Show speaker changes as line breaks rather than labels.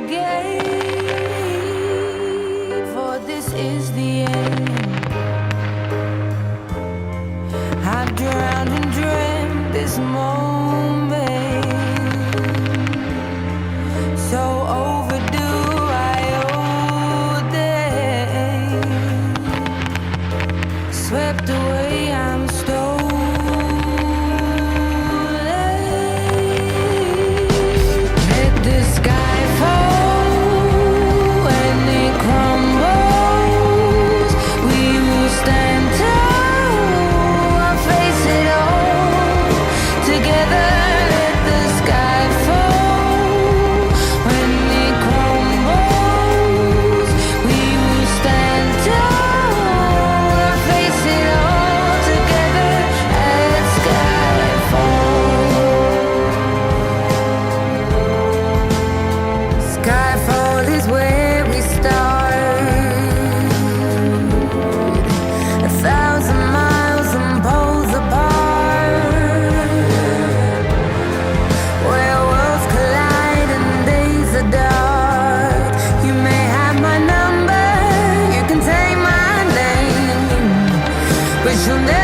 gate, for this is the end. I drowned and dreamt this moment, so overdue. I owed it, swept away. I'm stolen. Let the sky fall when it crumbles. We will stand tall. I'll face it all together. Let the sky fall when it crumbles. We will stand tall. I'll face it all together. Let sky fall. Skyfall is where we start. 1,000 miles and poles apart, where worlds collide and days are dark. You may have my number, you can take my name, but you'll never